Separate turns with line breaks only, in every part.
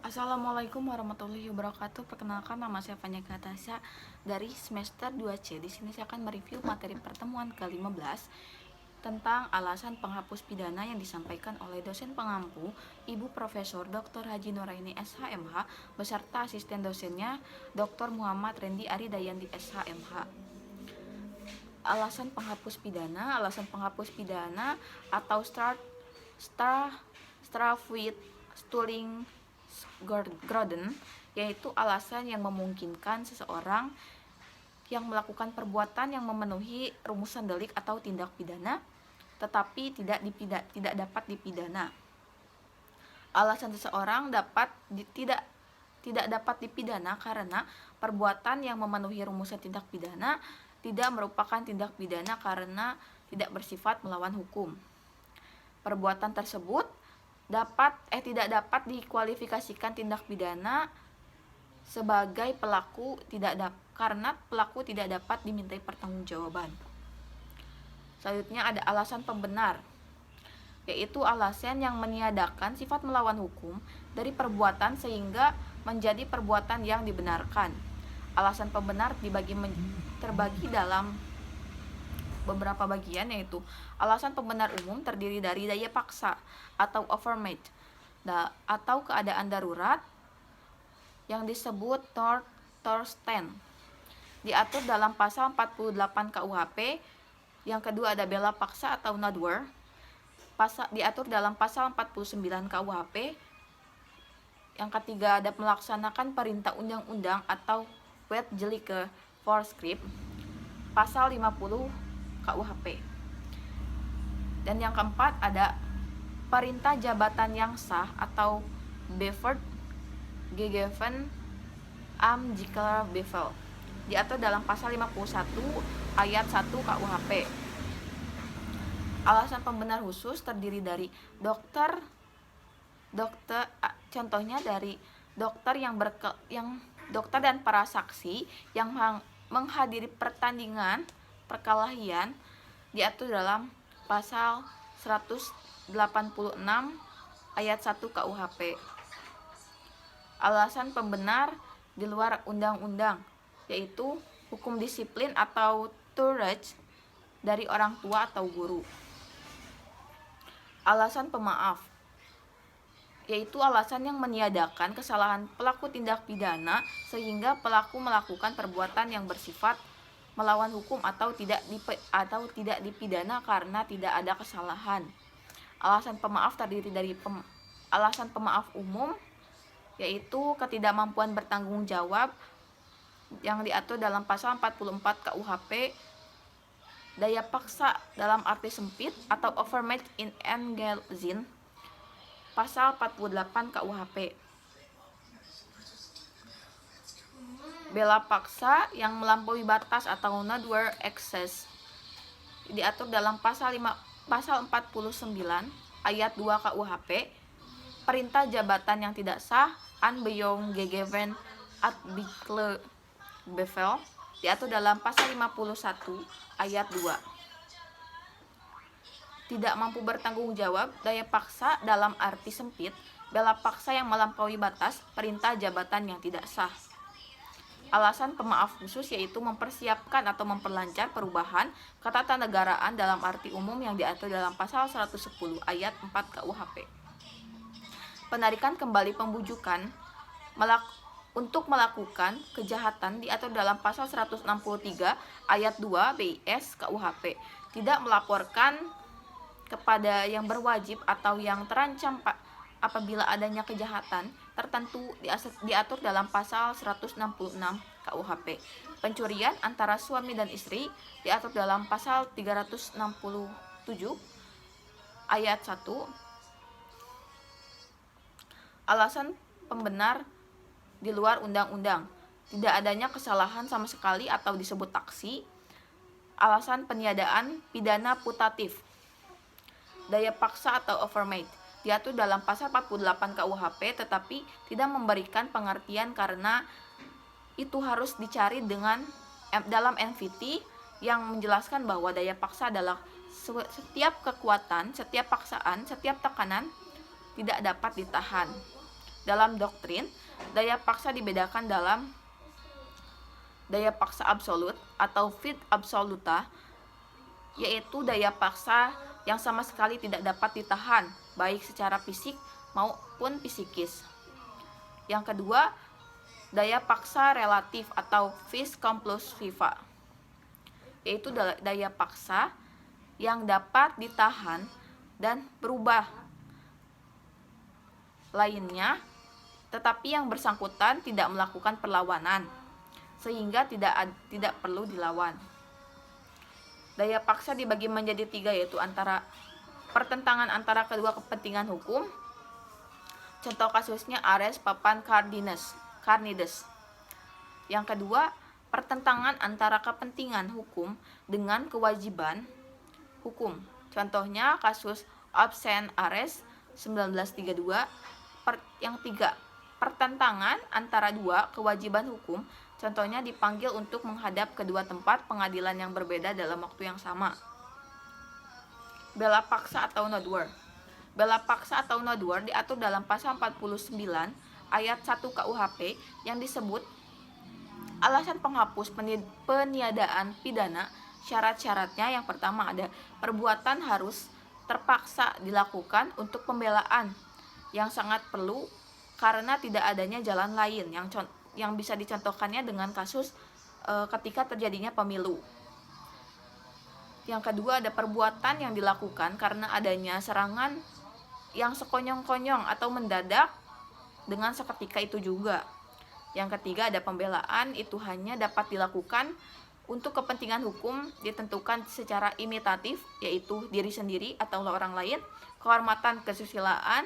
Assalamualaikum warahmatullahi wabarakatuh. Perkenalkan, nama saya Fanya Katasha dari semester 2C. Di sini saya akan mereview materi pertemuan ke-15 tentang alasan penghapus pidana yang disampaikan oleh dosen pengampu Ibu Profesor Dr. Haji Nuraini SHMH beserta asisten dosennya Dr. Muhammad Rendi Aridayanti SHMH. Alasan penghapus pidana atau Straffried-Stulling-Groden, yaitu alasan yang memungkinkan seseorang yang melakukan perbuatan yang memenuhi rumusan delik atau tindak pidana tetapi tidak dapat dipidana. Alasan seseorang tidak dapat dipidana karena perbuatan yang memenuhi rumusan tindak pidana tidak merupakan tindak pidana karena tidak bersifat melawan hukum. Perbuatan tersebut tidak dapat dikualifikasikan tindak pidana sebagai karena pelaku tidak dapat dimintai pertanggungjawaban. Selanjutnya ada alasan pembenar, yaitu alasan yang meniadakan sifat melawan hukum dari perbuatan sehingga menjadi perbuatan yang dibenarkan. Alasan pembenar terbagi dalam beberapa bagian, yaitu alasan pembenar umum terdiri dari daya paksa atau overmatch atau keadaan darurat yang disebut Thorsten, diatur dalam pasal 48 KUHP. Yang kedua ada bela paksa atau nodwer, diatur dalam pasal 49 KUHP. Yang ketiga ada melaksanakan perintah undang-undang atau wetgelijke voorschrift, pasal 50 KUHP. Dan yang keempat ada perintah jabatan yang sah atau bevoegd gegeven amtelijke bevel, diatur dalam pasal 51 ayat 1 KUHP. Alasan pembenar khusus terdiri dari contohnya dari dokter dan para saksi yang menghadiri pertandingan perkelahian, diatur dalam pasal 186 ayat 1 KUHP. Alasan pembenar di luar undang-undang, yaitu hukum disiplin atau tutorage dari orang tua atau guru. Alasan pemaaf, yaitu alasan yang meniadakan kesalahan pelaku tindak pidana sehingga pelaku melakukan perbuatan yang bersifat melawan hukum atau tidak dipidana karena tidak ada kesalahan. Alasan pemaaf terdiri dari alasan pemaaf umum, yaitu ketidakmampuan bertanggung jawab yang diatur dalam pasal 44 KUHP, daya paksa dalam arti sempit atau overmatch in engaging, pasal 48 KUHP. Bela paksa yang melampaui batas atau nodwer excess, diatur dalam pasal 49 ayat 2 KUHP. Perintah jabatan yang tidak sah unbeyond gegeven amtelijke bevel, diatur dalam pasal 51 ayat 2. Tidak mampu bertanggung jawab, daya paksa dalam arti sempit, bela paksa yang melampaui batas, perintah jabatan yang tidak sah. Alasan pemaaf khusus yaitu mempersiapkan atau memperlancar perubahan ketatanegaraan dalam arti umum yang diatur dalam pasal 110 ayat 4 KUHP. Penarikan kembali pembujukan untuk melakukan kejahatan diatur dalam pasal 163 ayat 2 BIS KUHP. Tidak melaporkan kepada yang berwajib atau yang terancam apabila adanya kejahatan tertentu diatur dalam pasal 166 KUHP. Pencurian antara suami dan istri diatur dalam pasal 367 ayat 1. Alasan pembenar di luar undang-undang, tidak adanya kesalahan sama sekali atau disebut taksi. Alasan peniadaan pidana putatif, daya paksa atau overmatch, diatur dalam pasal 48 KUHP tetapi tidak memberikan pengertian karena itu harus dicari dalam NVT yang menjelaskan bahwa daya paksa adalah setiap kekuatan, setiap paksaan, setiap tekanan tidak dapat ditahan. Dalam doktrin, daya paksa dibedakan dalam daya paksa absolut atau vid absoluta, yaitu daya paksa yang sama sekali tidak dapat ditahan, baik secara fisik maupun psikis. Yang kedua, daya paksa relatif atau vis conclusiva, yaitu daya paksa yang dapat ditahan dan berubah lainnya, tetapi yang bersangkutan tidak melakukan perlawanan, sehingga tidak perlu dilawan. Daya paksa dibagi menjadi 3, yaitu antara pertentangan antara kedua kepentingan hukum. Contoh kasusnya Ares Papan Carnides. Yang kedua, pertentangan antara kepentingan hukum dengan kewajiban hukum. Contohnya kasus Absen Ares 1932. Yang tiga, pertentangan antara dua kewajiban hukum. Contohnya dipanggil untuk menghadap kedua tempat pengadilan yang berbeda dalam waktu yang sama. Bela paksa atau nodwar. Bela paksa atau nodwar diatur dalam pasal 49 ayat 1 KUHP yang disebut alasan penghapus peniadaan pidana. Syarat-syaratnya yang pertama ada perbuatan harus terpaksa dilakukan untuk pembelaan yang sangat perlu karena tidak adanya jalan lain, yang bisa dicontohkannya dengan kasus ketika terjadinya pemilu. Yang kedua ada perbuatan yang dilakukan karena adanya serangan yang sekonyong-konyong atau mendadak dengan seketika itu juga. Yang ketiga ada pembelaan, itu hanya dapat dilakukan untuk kepentingan hukum ditentukan secara imitatif, yaitu diri sendiri atau orang lain, kehormatan kesusilaan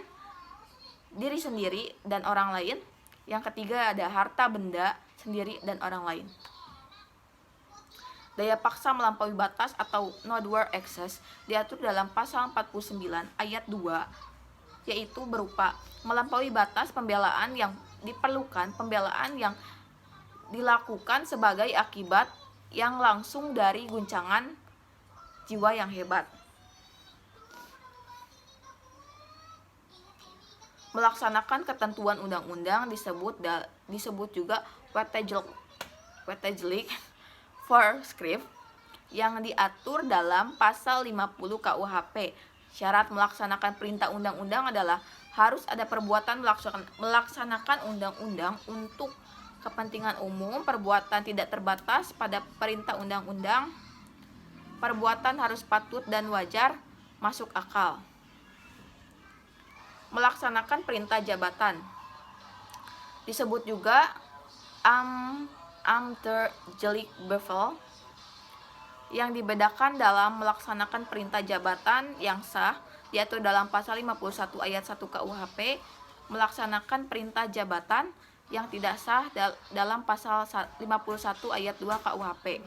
diri sendiri dan orang lain. Yang ketiga ada harta benda sendiri dan orang lain. Daya paksa melampaui batas atau nodwar excess diatur dalam pasal 49 ayat 2, yaitu berupa melampaui batas pembelaan yang diperlukan, pembelaan yang dilakukan sebagai akibat yang langsung dari guncangan jiwa yang hebat. Melaksanakan ketentuan undang-undang disebut juga wettegelijk voorschrift yang diatur dalam pasal 50 KUHP. Syarat melaksanakan perintah undang-undang adalah harus ada perbuatan melaksanakan undang-undang untuk kepentingan umum, perbuatan tidak terbatas pada perintah undang-undang, perbuatan harus patut dan wajar, masuk akal. Melaksanakan perintah jabatan disebut juga ambtelijk bevel, yang dibedakan dalam melaksanakan perintah jabatan yang sah diatur dalam pasal 51 ayat 1 KUHP, melaksanakan perintah jabatan yang tidak sah dalam pasal 51 ayat 2 KUHP.